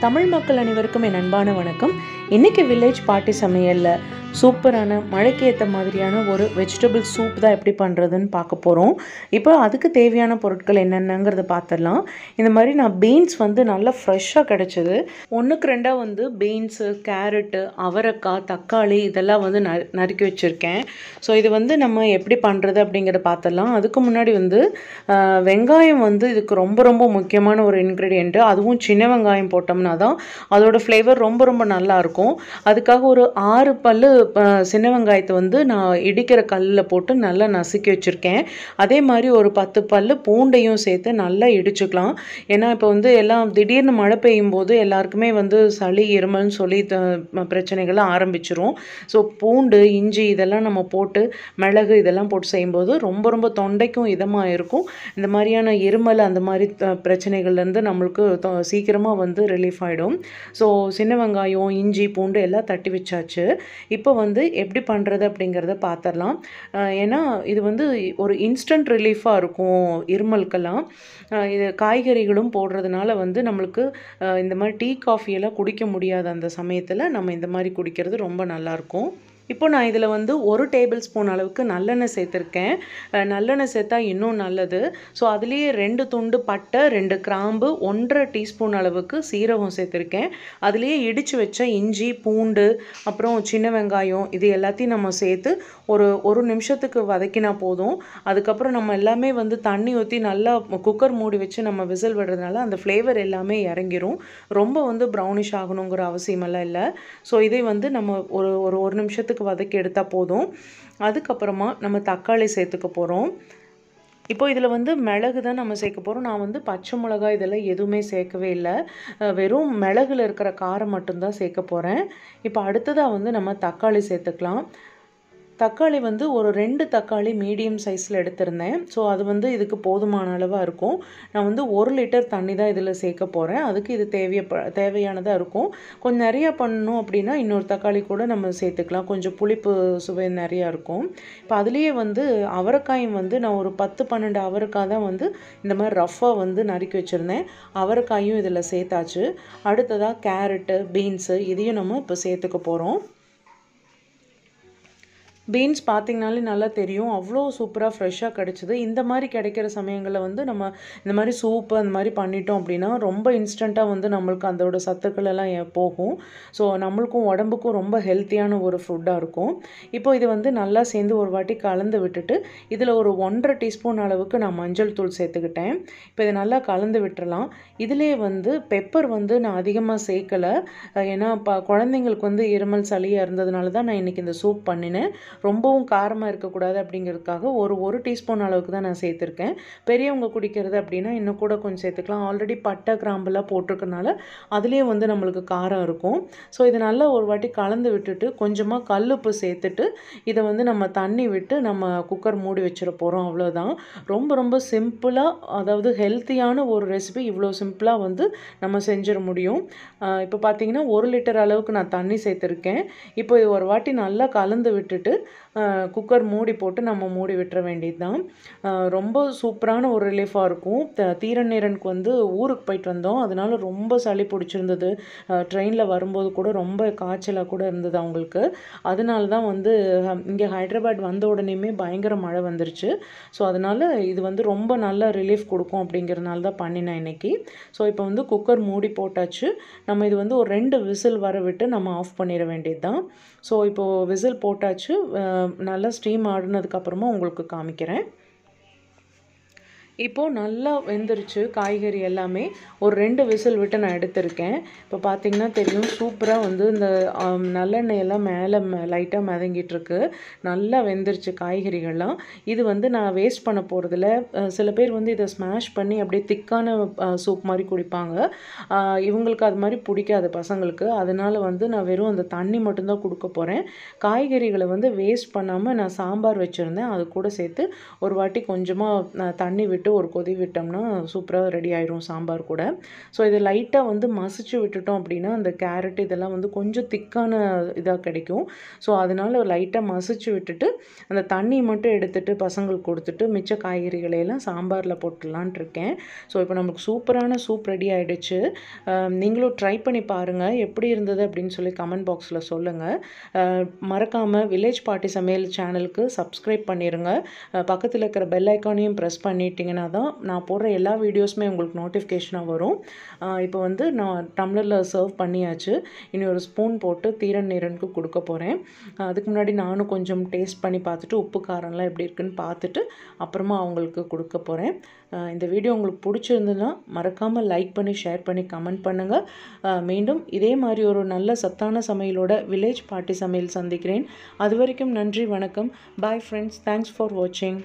தமிழ் மக்கள் அனைவருக்கும் என் அன்பான வணக்கம். இன்றைக்கி வில்லேஜ் பாட்டி சமையலில் சூப்பரான மழைக்கு ஏற்ற மாதிரியான ஒரு வெஜிடபிள் சூப் தான் எப்படி பண்ணுறதுன்னு பார்க்க போகிறோம். இப்போ அதுக்கு தேவையான பொருட்கள் என்னென்னங்கிறத பார்த்துடலாம். இந்த மாதிரி நான் பீன்ஸ் நல்லா ஃப்ரெஷ்ஷாக கிடச்சிது. 1க்கு 2 பீன்ஸு, கேரட்டு, அவரைக்காய், தக்காளி இதெல்லாம் நறுக்கி வச்சுருக்கேன். ஸோ இது நம்ம எப்படி பண்ணுறது அப்படிங்கிறத பார்த்துடலாம். அதுக்கு முன்னாடி வெங்காயம் இதுக்கு ரொம்ப ரொம்ப முக்கியமான ஒரு இன்க்ரீடியண்ட்டு. அதுவும் சின்ன வெங்காயம் போட்டோம்னா தான் அதோட ஃப்ளேவர் ரொம்ப ரொம்ப நல்லாயிருக்கும். அதுக்காக ஒரு 6 பல்லு சின்ன வெங்காயத்தை நான் இடிக்கிற கல்லில் போட்டு நல்லா நசுக்கி வச்சுருக்கேன். அதே மாதிரி ஒரு 10 பல்லு பூண்டையும் சேர்த்து நல்லா இடிச்சுக்கலாம். ஏன்னா இப்போ எல்லாம் திடீர்னு மழை பெய்யும் போது எல்லாருக்குமே சளி இருமல்னு சொல்லி பிரச்சனைகள்லாம் ஆரம்பிச்சிரும். ஸோ பூண்டு, இஞ்சி இதெல்லாம் நம்ம போட்டு மிளகு இதெல்லாம் போட்டு செய்யும்போது ரொம்ப ரொம்ப தொண்டைக்கும் இதமாக இருக்கும். இந்த மாதிரியான இருமல் அந்த மாதிரி பிரச்சனைகள்லேருந்து நம்மளுக்கு சீக்கிரமாக ரிலீஃப் ஆகிடும். ஸோ சின்ன வெங்காயம், இஞ்சி, பூண்டு எல்லாம் தட்டி வச்சாச்சு. இப்போ எப்படி பண்ணுறது அப்படிங்கிறத பார்த்துடலாம். ஏன்னா இது ஒரு இன்ஸ்டன்ட் ரிலீஃபாக இருக்கும் இருமலுக்கெல்லாம். இது காய்கறிகளும் போடுறதுனால நம்மளுக்கு இந்த மாதிரி டீ, காஃபியெல்லாம் குடிக்க முடியாத அந்த சமயத்தில் நம்ம இந்த மாதிரி குடிக்கிறது ரொம்ப நல்லாயிருக்கும். இப்போ நான் இதில் 1 டேபிள் ஸ்பூன் அளவுக்கு நல்லெண்ணெய் சேர்த்துருக்கேன். நல்லெண்ணெய் சேர்த்தா இன்னும் நல்லது. ஸோ அதுலேயே 2 துண்டு பட்டை, 2 கிராம்பு, 1.5 டீஸ்பூன் அளவுக்கு சீரகம் சேர்த்துருக்கேன். அதுலேயே இடித்து வச்ச இஞ்சி, பூண்டு, அப்புறம் சின்ன வெங்காயம் இது எல்லாத்தையும் நம்ம சேர்த்து ஒரு நிமிஷத்துக்கு வதக்கினா போதும். அதுக்கப்புறம் நம்ம எல்லாமே தண்ணி ஊற்றி நல்லா குக்கர் மூடி வச்சு நம்ம விசில் விடுறதுனால அந்த ஃப்ளேவர் எல்லாமே இறங்கிரும். ரொம்ப ப்ரௌனிஷ் ஆகணுங்கிற அவசியமெல்லாம் இல்லை. ஸோ இதை நம்ம ஒரு நிமிஷத்துக்கு வதக்கி எடுத்தால் போதும். அதுக்கப்புறமா நம்ம தக்காளி சேர்த்துக்க போகிறோம். இப்போ இதில் மிளகு தான் நம்ம சேர்க்க போகிறோம். நான் பச்சை மிளகாய் இதெல்லாம் எதுவுமே சேர்க்கவே இல்லை. வெறும் மிளகுல இருக்கிற காரம் மட்டும்தான் சேர்க்க போகிறேன். இப்போ அடுத்ததாக நம்ம தக்காளி சேர்த்துக்கலாம். தக்காளி ஒரு 2 தக்காளி மீடியம் சைஸில் எடுத்திருந்தேன். ஸோ அது இதுக்கு போதுமான அளவாக இருக்கும். நான் 1 லிட்டர் தண்ணி தான் இதில் சேர்க்க போகிறேன். அதுக்கு இது தேவையானதாக இருக்கும். கொஞ்சம் நிறையா பண்ணணும் அப்படின்னா இன்னொரு தக்காளி கூட நம்ம சேர்த்துக்கலாம். கொஞ்சம் புளிப்பு சுவை நிறையா இருக்கும். இப்போ அதுலேயே அவரைக்காயும் நான் ஒரு 10-12 அவரைக்காய் தான் இந்த மாதிரி ரஃப்பாக நறுக்கி வச்சுருந்தேன். அவரைக்காயும் இதில் சேர்த்தாச்சு. அடுத்ததாக கேரட்டு, பீன்ஸு இதையும் நம்ம இப்போ சேர்த்துக்க போகிறோம். பீன்ஸ் பார்த்திங்கனாலே நல்லா தெரியும். அவ்வளோ சூப்பராக ஃப்ரெஷ்ஷாக கிடச்சிது. இந்த மாதிரி கிடைக்கிற சமயங்களில் நம்ம இந்த மாதிரி சூப்பு அந்த மாதிரி பண்ணிட்டோம் அப்படின்னா ரொம்ப இன்ஸ்டண்ட்டாக நம்மளுக்கு அதோட சத்துக்கள் எல்லாம் போகும். ஸோ நம்மளுக்கும் உடம்புக்கும் ரொம்ப ஹெல்த்தியான ஒரு ஃபுட்டாக இருக்கும். இப்போ இது நல்லா சேர்ந்து ஒரு வாட்டி கலந்து விட்டுட்டு இதில் ஒரு 1.5 டீஸ்பூன் அளவுக்கு நான் மஞ்சள் தூள் சேர்த்துக்கிட்டேன். இப்போ இதை நல்லா கலந்து விட்டுறலாம். இதிலே பெப்பர் நான் அதிகமாக சேர்க்கலை. ஏன்னா குழந்தைங்களுக்கு இருமல் சளியாக இருந்ததுனால தான் நான் இன்றைக்கி இந்த சூப் பண்ணினேன். ரொம்பவும் காரமாக இருக்கக்கூடாது அப்படிங்கிறதுக்காக ஒரு டீஸ்பூன் அளவுக்கு தான் நான் சேர்த்துருக்கேன். பெரியவங்க குடிக்கிறது அப்படின்னா இன்னும் கூட கொஞ்சம் சேர்த்துக்கலாம். ஆல்ரெடி பட்டை, கிராம்பெல்லாம் போட்டிருக்கனால அதுலேயே நம்மளுக்கு காரம் இருக்கும். ஸோ இதை நல்லா ஒரு வாட்டி கலந்து விட்டுட்டு கொஞ்சமாக கல்லுப்பு சேர்த்துட்டு இதை நம்ம தண்ணி விட்டு நம்ம குக்கர் மூடி வச்சிட போகிறோம். அவ்வளோதான். ரொம்ப ரொம்ப சிம்பிளாக, அதாவது ஹெல்த்தியான ஒரு ரெசிபி இவ்வளோ சிம்பிளாக நம்ம செஞ்சிட முடியும். இப்போ பார்த்தீங்கன்னா 1 லிட்டர் அளவுக்கு நான் தண்ணி சேர்த்துருக்கேன். இப்போ இது ஒரு வாட்டி நல்லா கலந்து விட்டுட்டு குக்கர் மூடி போட்டு நம்ம மூடி விட்டுற வேண்டியது தான். ரொம்ப சூப்பரான ஒரு ரிலீஃபாக இருக்கும். தீரநீரனுக்கு ஊருக்கு போயிட்டு வந்தோம். அதனால ரொம்ப சளி பிடிச்சிருந்தது. ட்ரெயினில் வரும்போது கூட ரொம்ப காய்ச்சலாக கூட இருந்தது அவங்களுக்கு. அதனால தான் இங்கே ஹைதராபாத் வந்த உடனேயுமே பயங்கர மழை வந்துருச்சு. ஸோ அதனால் இது ரொம்ப நல்ல ரிலீஃப் கொடுக்கும் அப்படிங்கிறனால தான் பண்ணினேன் இன்றைக்கி. ஸோ இப்போ குக்கர் மூடி போட்டாச்சு. நம்ம இது ஒரு 2 விசில் வர விட்டு நம்ம ஆஃப் பண்ணிட வேண்டியது தான். ஸோ இப்போது விசில் போட்டாச்சு. நல்லா ஸ்டீம் ஆடினதுக்கப்புறமா உங்களுக்கு காமிக்கிறேன். இப்போது நல்லா வெந்துருச்சு காய்கறி எல்லாமே. ஒரு 2 விசில் விட்டு நான் எடுத்திருக்கேன். இப்போ பார்த்திங்கன்னா தெரியும், சூப்பராக இந்த நல்லெண்ணெயெல்லாம் மேலே லைட்டாக மிதங்கிட்டுருக்கு. நல்லா வெந்துருச்சு காய்கறிகள்லாம். இது நான் வேஸ்ட் பண்ண போகிறதில்ல. சில பேர் இதை ஸ்மாஷ் பண்ணி அப்படியே திக்கான சூப் மாதிரி குடிப்பாங்க. இவங்களுக்கு அது மாதிரி பிடிக்காது பசங்களுக்கு. அதனால் நான் வெறும் அந்த தண்ணி மட்டும்தான் கொடுக்க போகிறேன். காய்கறிகளை வேஸ்ட் பண்ணாமல் நான் சாம்பார் வச்சுருந்தேன். அது கூட சேர்த்து ஒரு வாட்டி கொஞ்சமாக தண்ணி விட்டு விட்டு ஒரு கொதி விட்டோம்னா சூப்பராக ரெடி ஆயிரும் சாம்பார் கூட. ஸோ இதை லைட்டாக வந்து மசிச்சு விட்டுட்டோம் அப்படின்னா அந்த கேரட் இதெல்லாம் வந்து கொஞ்சம் திக்கான இதாக கிடைக்கும். ஸோ அதனால லைட்டாக மசிச்சு விட்டுட்டு அந்த தண்ணி மட்டும் எடுத்துட்டு பசங்களுக்கு கொடுத்துட்டு மிச்ச காய்கறிகளை எல்லாம் சாம்பாரில் போட்டுடலான்ட்டு இருக்கேன். ஸோ இப்போ நமக்கு சூப்பரான சூப் ரெடி ஆகிடுச்சு. நீங்களும் ட்ரை பண்ணி பாருங்கள், எப்படி இருந்தது அப்படின்னு சொல்லி கமெண்ட் பாக்ஸில் சொல்லுங்கள். மறக்காமல் வில்லேஜ் பாட்டி சமையல் சேனலுக்கு சப்ஸ்கிரைப் பண்ணிடுங்க. பக்கத்தில் இருக்கிற பெல் ஐக்கானையும் ப்ரெஸ் பண்ணிட்டீங்கன்னா தான் நான் போடுற எல்லா வீடியோஸுமே உங்களுக்கு நோட்டிஃபிகேஷனாக வரும். இப்போ வந்து நான் டம்ளரில் சர்வ் பண்ணியாச்சு. இனி ஒரு ஸ்பூன் போட்டு தீரன் நீரனுக்கு கொடுக்க போகிறேன். அதுக்கு முன்னாடி நானும் கொஞ்சம் டேஸ்ட் பண்ணி பார்த்துட்டு உப்பு காரம்லாம் எப்படி இருக்குன்னு பார்த்துட்டு அப்புறமா அவங்களுக்கு கொடுக்க போகிறேன். இந்த வீடியோ உங்களுக்கு பிடிச்சிருந்ததுன்னா மறக்காமல் லைக் பண்ணி ஷேர் பண்ணி கமெண்ட் பண்ணுங்கள். மீண்டும் இதே மாதிரி ஒரு நல்ல சத்தான சமையலோட வில்லேஜ் பாட்டி சமையல் சந்திக்கிறேன். அது வரைக்கும் நன்றி, வணக்கம். Bye friends. தேங்க்ஸ் ஃபார் வாட்சிங்.